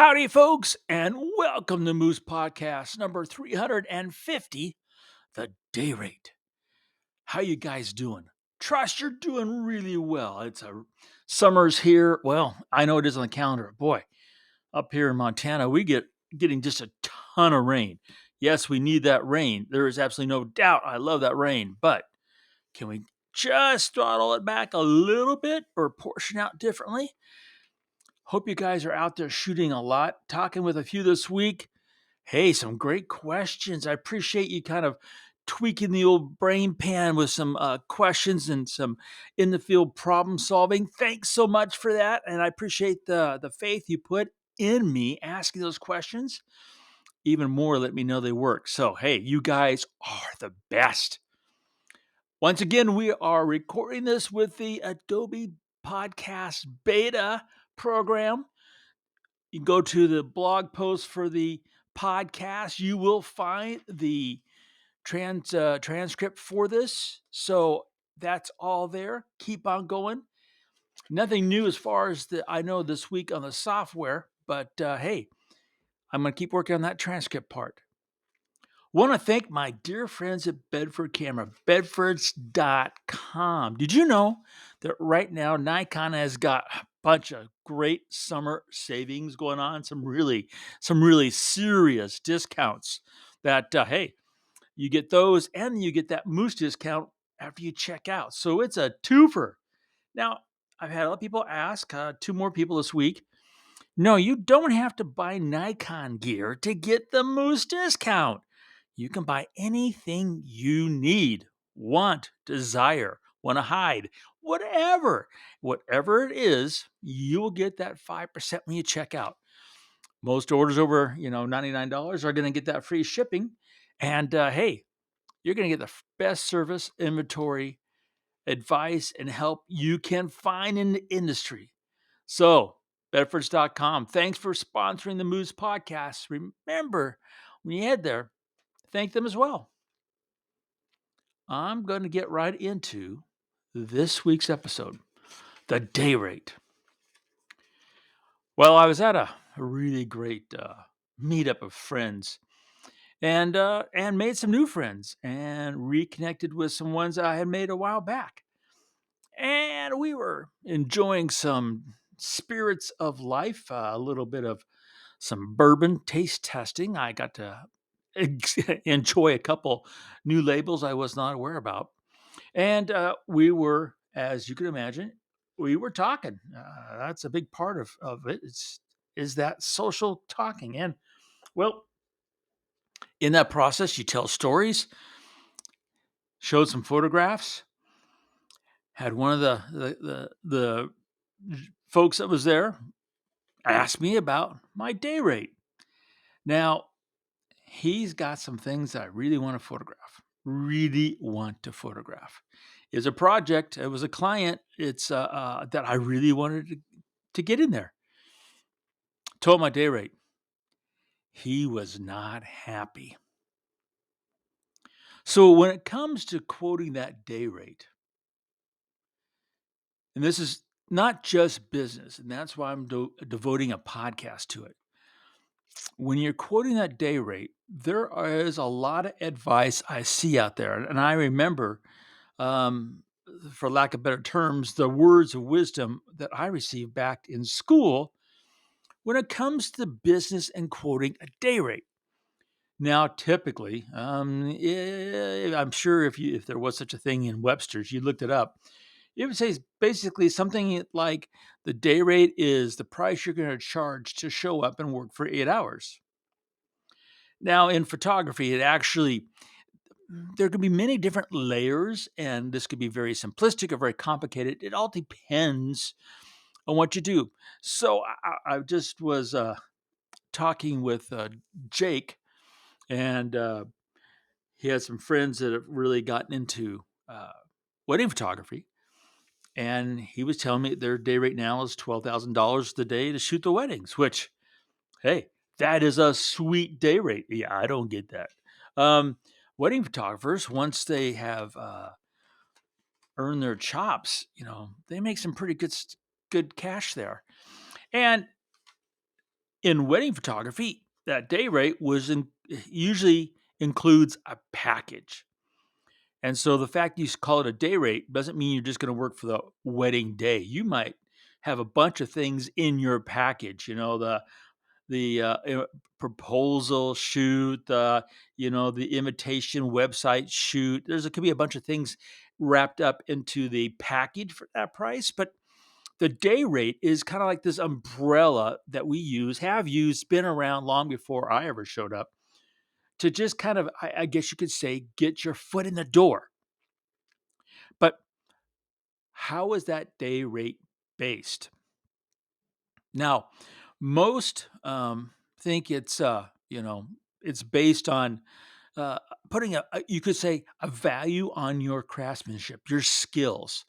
Howdy, folks, and welcome to Moose Podcast number 350, The Day Rate. How you guys doing? Trust you're doing really well. Summer's here. Well, I know it is on the calendar. Boy, up here in Montana, getting just a ton of rain. Yes, we need that rain. There is absolutely no doubt. I love that rain, but can we just throttle it back a little bit or portion out differently? Hope you guys are out there shooting a lot, talking with a few this week. Hey, some great questions. I appreciate you kind of tweaking the old brain pan with some questions and some in the field problem solving. Thanks so much for that. And I appreciate the faith you put in me asking those questions. Even more, let me know they work. So, hey, you guys are the best. Once again, we are recording this with the Adobe Podcast Beta program. You can go to the blog post for the podcast. You will find the transcript for this. So that's all there. Keep on going. Nothing new as far as I know this week on the software, but hey, I'm going to keep working on that transcript part. Want to thank my dear friends at Bedford Camera, bedfords.com. Did you know that right now Nikon has got a bunch of great summer savings going on? Some really serious discounts that, hey, you get those and you get that Moose discount after you check out. So it's a twofer. Now, I've had a lot of people ask, two more people this week. No, you don't have to buy Nikon gear to get the Moose discount. You can buy anything you need, want, desire, want to hide, whatever. Whatever it is, you will get that 5% when you check out. Most orders over, $99 are going to get that free shipping. And hey, you're going to get the best service, inventory, advice, and help you can find in the industry. So, Bedfords.com, thanks for sponsoring the Moose podcast. Remember, when you head there, thank them as well. I'm going to get right into this week's episode, The Day Rate. Well, I was at a really great meetup of friends and made some new friends and reconnected with some ones I had made a while back. And we were enjoying some spirits of life, a little bit of some bourbon taste testing. I got to enjoy a couple new labels I was not aware about. And we were, as you can imagine, we were talking. That's a big part of it. Is that social talking. And well, in that process, you tell stories, showed some photographs, had one of the folks that was there ask me about my day rate. Now, he's got some things that I really want to photograph. Really want to photograph. It's a project. It was a client. It's that I really wanted to get in there. Told my day rate. He was not happy. So when it comes to quoting that day rate, and this is not just business, and that's why I'm devoting a podcast to it. When you're quoting that day rate, there is a lot of advice I see out there. And I remember, um, for lack of better terms, the words of wisdom that I received back in school when it comes to business and quoting a day rate. Now, typically, I'm sure if there was such a thing in Webster's, you looked it up. It would say basically something like the day rate is the price you're going to charge to show up and work for 8 hours. Now, in photography, there could be many different layers, and this could be very simplistic or very complicated. It all depends on what you do. So I just was talking with Jake, and he had some friends that have really gotten into wedding photography. And he was telling me their day rate now is $12,000 a day to shoot the weddings, which, hey, that is a sweet day rate. Yeah, I don't get that. Wedding photographers, once they have earned their chops, they make some pretty good cash there. And In wedding photography, that day rate usually includes a package. And so the fact you call it a day rate doesn't mean you're just going to work for the wedding day. You might have a bunch of things in your package, the proposal shoot, the invitation website shoot. It could be a bunch of things wrapped up into the package for that price, but the day rate is kind of like this umbrella that we have used, been around long before I ever showed up to just kind of, I guess you could say, get your foot in the door. But how is that day rate based? Now, most think it's based on uh, putting you could say, a value on your craftsmanship, your skills.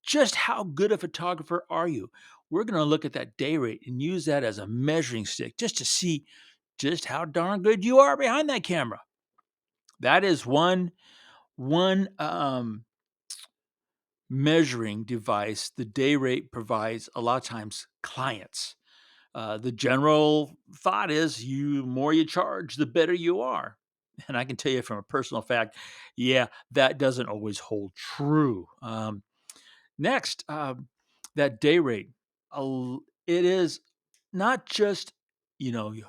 Just how good a photographer are you? We're going to look at that day rate and use that as a measuring stick just to see just how darn good you are behind that camera. That is one measuring device the day rate provides a lot of times clients. The general thought is you more you charge, the better you are. And I can tell you from a personal fact, yeah, that doesn't always hold true. Next, that day rate, it is not just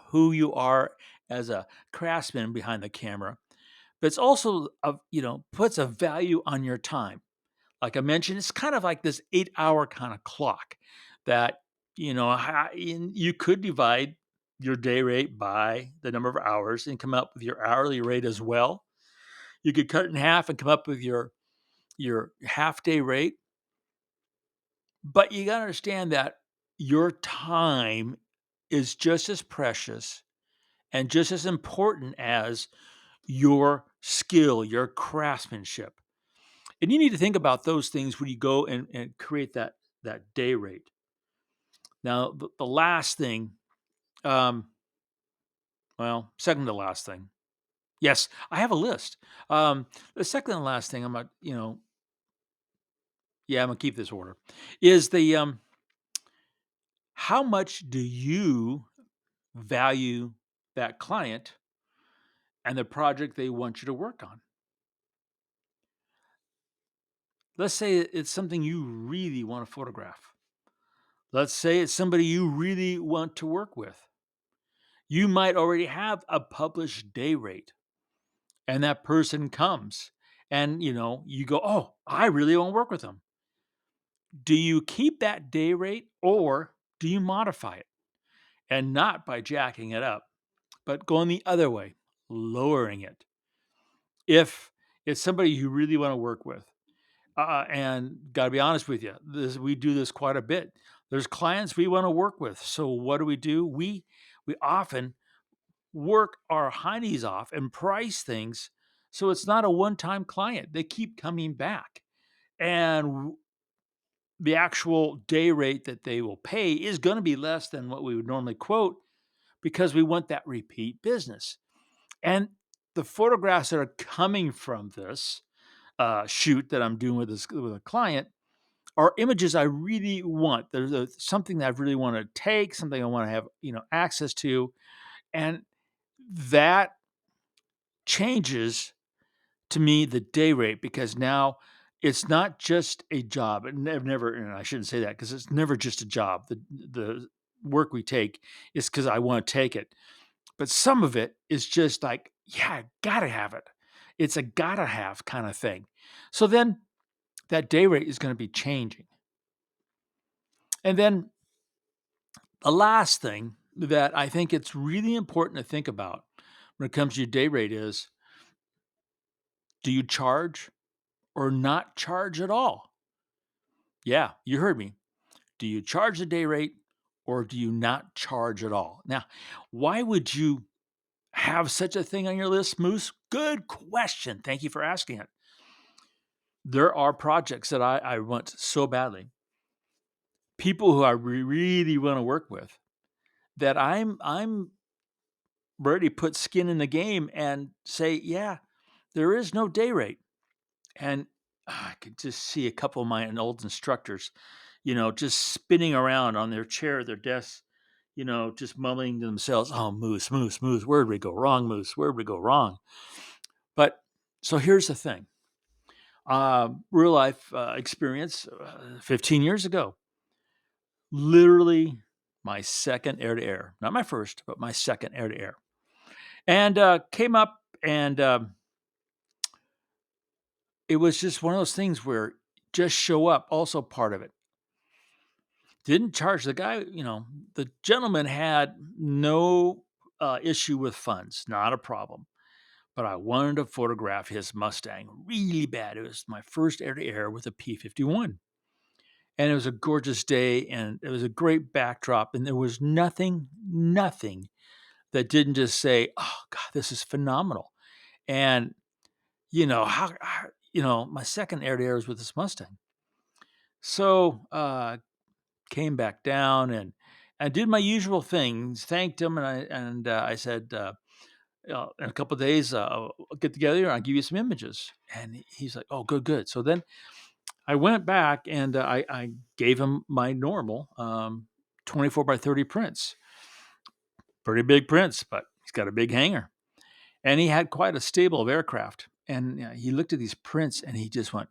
who you are as a craftsman behind the camera, but it's also puts a value on your time. Like I mentioned, it's kind of like this 8-hour kind of clock that, you could divide your day rate by the number of hours and come up with your hourly rate as well. You could cut it in half and come up with your half day rate. But you got to understand that your time is just as precious and just as important as your skill, your craftsmanship. And you need to think about those things when you go and create that day rate. Now, the last thing, um, well, second to last thing. Yes, I have a list. The second to last thing, I'm gonna keep this order. Is the how much do you value that client and the project they want you to work on? Let's say it's something you really want to photograph. Let's say it's somebody you really want to work with. You might already have a published day rate, and that person comes and you go, "Oh, I really want to work with them." Do you keep that day rate or do you modify it? And not by jacking it up, but going the other way, lowering it. If it's somebody you really want to work with, and gotta be honest with you, we do this quite a bit. There's clients we want to work with. So what do? We often work our heinies off and price things so it's not a one-time client. They keep coming back. And the actual day rate that they will pay is going to be less than what we would normally quote because we want that repeat business. And the photographs that are coming from this shoot that I'm doing with a client are images I really want. There's something that I really want to take, something I want to have access to, and that changes to me the day rate because now it's not just a job. Never, and I shouldn't say that because it's never just a job. The work we take is because I want to take it, but some of it is just like, yeah, I gotta have it. It's a gotta have kind of thing. So then that day rate is going to be changing. And then the last thing that I think it's really important to think about when it comes to your day rate is, do you charge or not charge at all? Yeah, you heard me. Do you charge the day rate or do you not charge at all? Now, why would you have such a thing on your list, Moose? Good question. Thank you for asking it. There are projects that I want so badly, people who I really want to work with, that I'm ready to put skin in the game and say, yeah, there is no day rate. And I could just see a couple of my old instructors, just spinning around on their chair, their desk, just mumbling to themselves, "Oh, Moose, Moose, Moose, where'd we go wrong, Moose? Where'd we go wrong?" But so here's the thing. Real life experience 15 years ago, literally my second air to air, not my first, but my second air to air. And came up, and it was just one of those things where just show up, also part of it. Didn't charge the guy, the gentleman had no issue with funds, not a problem. But I wanted to photograph his Mustang really bad. It was my first air to air with a P51. And it was a gorgeous day, and it was a great backdrop. And there was nothing that didn't just say, "Oh, God, this is phenomenal." And, my second air to air was with this Mustang. So, came back down and did my usual things, thanked him, and I said, "In a couple of days, I'll get together and I'll give you some images." And he's like, "Oh, good, good." So then I went back, and I gave him my normal 24 by 30 prints, pretty big prints, but he's got a big hangar, and he had quite a stable of aircraft. And he looked at these prints and he just went,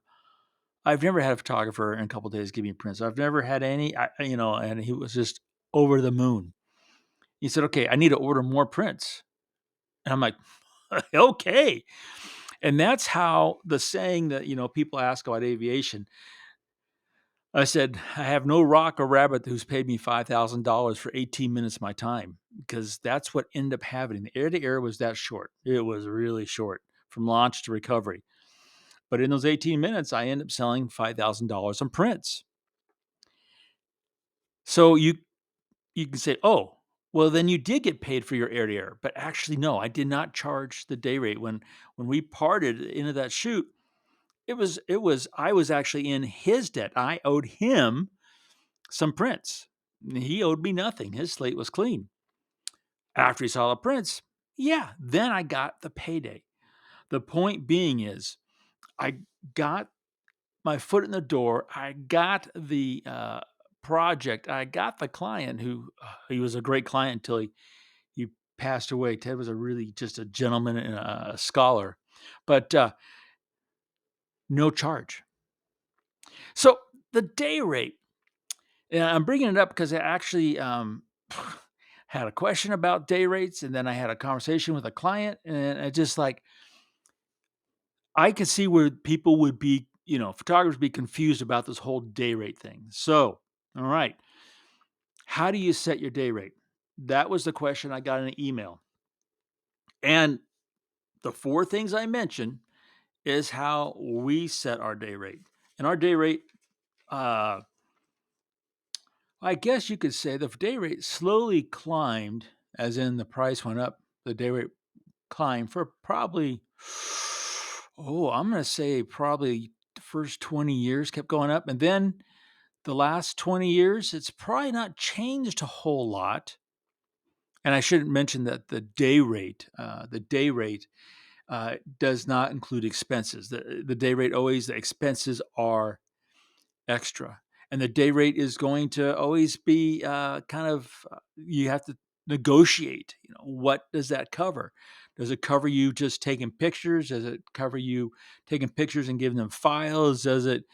"I've never had a photographer in a couple of days give me prints. I've never had any," and he was just over the moon. He said, "Okay, I need to order more prints." And I'm like, "Okay." And that's how the saying that, people ask about aviation. I said, "I have no rock or rabbit who's paid me $5,000 for 18 minutes of my time," because that's what ended up happening. The air to air was that short. It was really short from launch to recovery. But in those 18 minutes, I ended up selling $5,000 on prints. So you can say, "Oh, well, then you did get paid for your air to air." But actually, no, I did not charge the day rate. When we parted into that shoot, it was I was actually in his debt. I owed him some prints. He owed me nothing. His slate was clean. After he saw the prints, yeah, then I got the payday. The point being is, I got my foot in the door. I got the project. I got the client who he was a great client until he passed away. Ted was a really just a gentleman and a scholar, but no charge. So the day rate, and I'm bringing it up because I actually had a question about day rates, and then I had a conversation with a client, and I just like I could see where people would be, photographers be confused about this whole day rate thing. So, all right, how do you set your day rate? That was the question I got in an email. And the four things I mentioned is how we set our day rate. And our day rate, uh, I guess you could say the day rate slowly climbed, as in the price went up. The day rate climbed for probably, I'm going to say probably the first 20 years kept going up. And then the last 20 years, it's probably not changed a whole lot. And I shouldn't mention that the day rate does not include expenses. The day rate always, the expenses are extra. And the day rate is going to always be you have to negotiate. What does that cover? Does it cover you just taking pictures? Does it cover you taking pictures and giving them files? Does it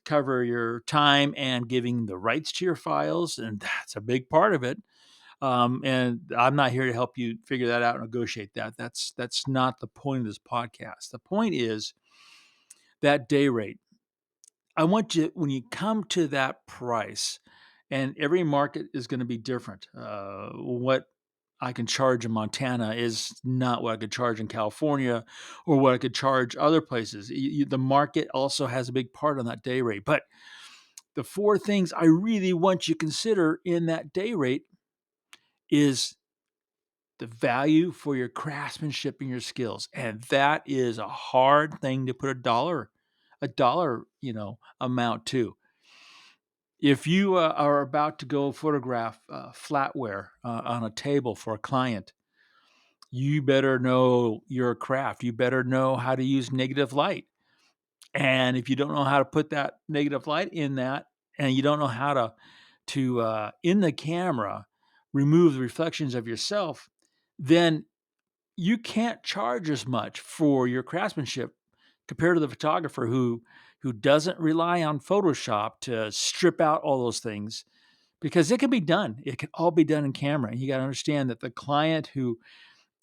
cover your time and giving the rights to your files? And that's a big part of it. And I'm not here to help you figure that out and negotiate that. That's not the point of this podcast. The point is that day rate. I want you, when you come to that price, and every market is going to be different. What I can charge in Montana is not what I could charge in California or what I could charge other places. The market also has a big part on that day rate. But the four things I really want you to consider in that day rate is the value for your craftsmanship and your skills. And that is a hard thing to put a dollar, amount to. If you are about to go photograph flatware on a table for a client, you better know your craft. You better know how to use negative light. And if you don't know how to put that negative light in that, and you don't know how to to in the camera remove the reflections of yourself, then you can't charge as much for your craftsmanship compared to the photographer who doesn't rely on Photoshop to strip out all those things because it can be done. It can all be done in camera. And you got to understand that the client who,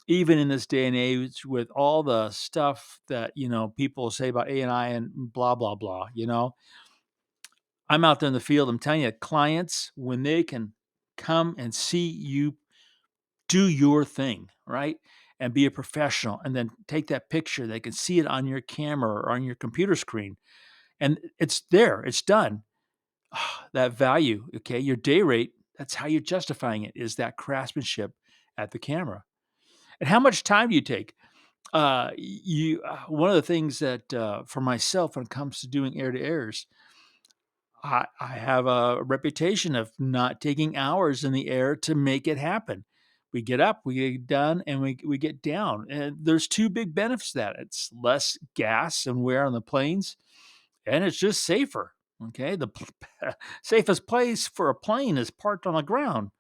even in this day and age, with all the stuff that people say about AI and blah blah blah, I'm out there in the field. I'm telling you, clients, when they can come and see you do your thing, right? And be a professional and then take that picture, they can see it on your camera or on your computer screen. And it's there, it's done. That value, okay, your day rate, that's how you're justifying it, is that craftsmanship at the camera. And how much time do you take? One of the things that for myself, when it comes to doing air to airs, I have a reputation of not taking hours in the air to make it happen. We get up, we get done, and we get down. And there's two big benefits to that. It's less gas and wear on the planes, and it's just safer. Okay. Safest place for a plane is parked on the ground.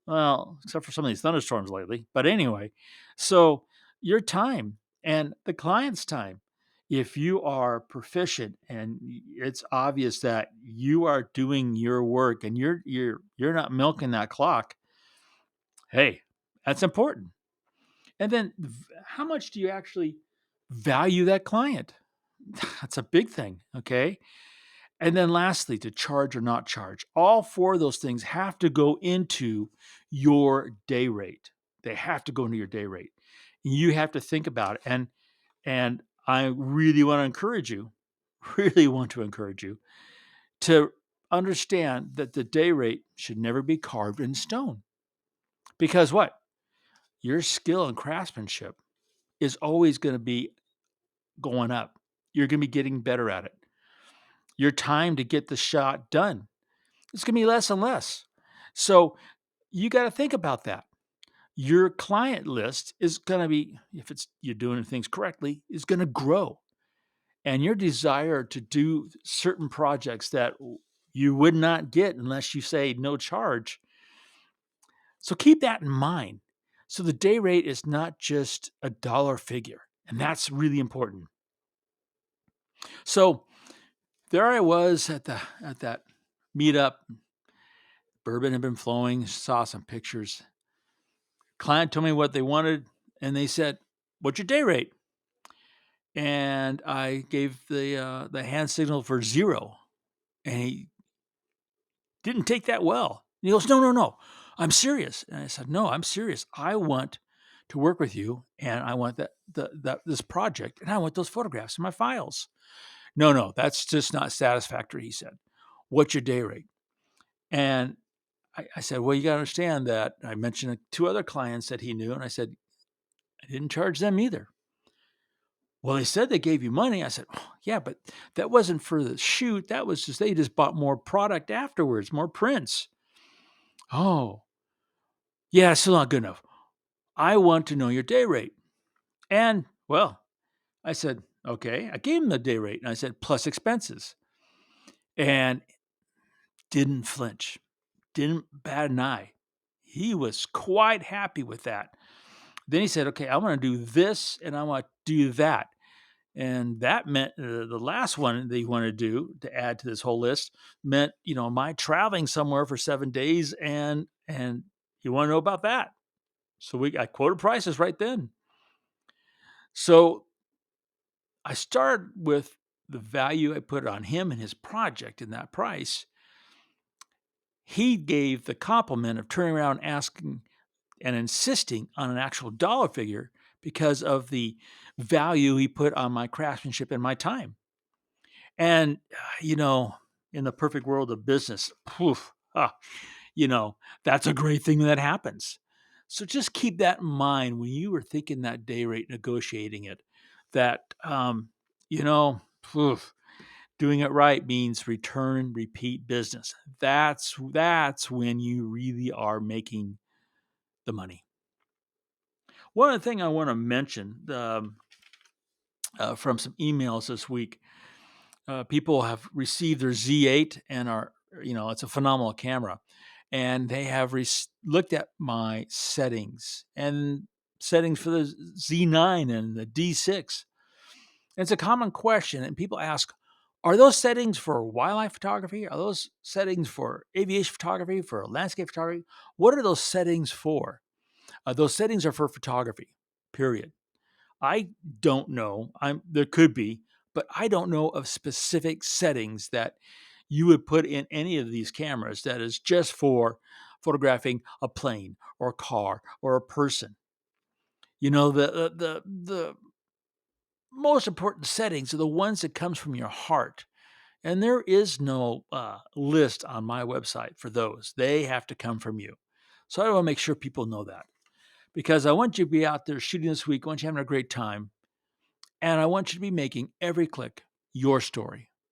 Well, except for some of these thunderstorms lately. But anyway, so your time and the client's time, if you are proficient and it's obvious that you are doing your work and you're not milking that clock, hey, that's important. And then how much do you actually value that client? That's a big thing, okay? And then lastly, to charge or not charge. All four of those things have to go into your day rate. They have to go into your day rate. You have to think about it. And I really want to encourage you, really want to encourage you to understand that the day rate should never be carved in stone. Because what? Your skill and craftsmanship is always going to be going up. You're going to be getting better at it. Your time to get the shot done, it's going to be less and less. So you got to think about that. Your client list is going to be, if it's you're doing things correctly, is going to grow. And your desire to do certain projects that you would not get unless you say no charge. So keep that in mind. So the day rate is not just a dollar figure, and that's really important. So there I was at that meetup. Bourbon had been flowing, saw some pictures. Client told me what they wanted, and they said, "What's your day rate?" And I gave the hand signal for 0, and he didn't take that well. And he goes, "No, no, no, I'm serious." And I said, "No, I'm serious. I want to work with you, and I want this project, and I want those photographs in my files." "No, no, that's just not satisfactory," he said. "What's your day rate?" And I said, "Well, you got to understand that." I mentioned 2 other clients that he knew, and I said, "I didn't charge them either." "Well, they said they gave you money." I said, "Oh, yeah, but that wasn't for the shoot. That was just, they just bought more product afterwards, more prints." "Oh, yeah, still not good enough. I want to know your day rate." And, well, I said, "Okay." I gave him the day rate, and I said, "Plus expenses." And didn't flinch, didn't bat an eye. He was quite happy with that. Then he said, "Okay, I want to do this and I want to do that." And that meant the last one that you want to do to add to this whole list meant, my traveling somewhere for 7 days, and you want to know about that. So I quoted prices right then. So I started with the value I put on him and his project in that price. He gave the compliment of turning around asking and insisting on an actual dollar figure because of the value he put on my craftsmanship and my time. And, in the perfect world of business, poof, you know, that's a great thing that happens. So just keep that in mind when you were thinking that day rate, negotiating it, that, you know, poof, doing it right means return, repeat business. That's when you really are making the money. One other thing I want to mention from some emails this week, people have received their Z8 and are it's a phenomenal camera. And they have looked at my settings and settings for the Z9 and the D6. And it's a common question, and people ask, are those settings for wildlife photography? Are those settings for aviation photography, for landscape photography? What are those settings for? Those settings are for photography, period. I don't know. There could be, but I don't know of specific settings that you would put in any of these cameras that is just for photographing a plane or a car or a person. The most important settings are the ones that comes from your heart. And there is no list on my website for those. They have to come from you. So I want to make sure people know that, because I want you to be out there shooting this week. I want you having a great time. And I want you to be making every click your story.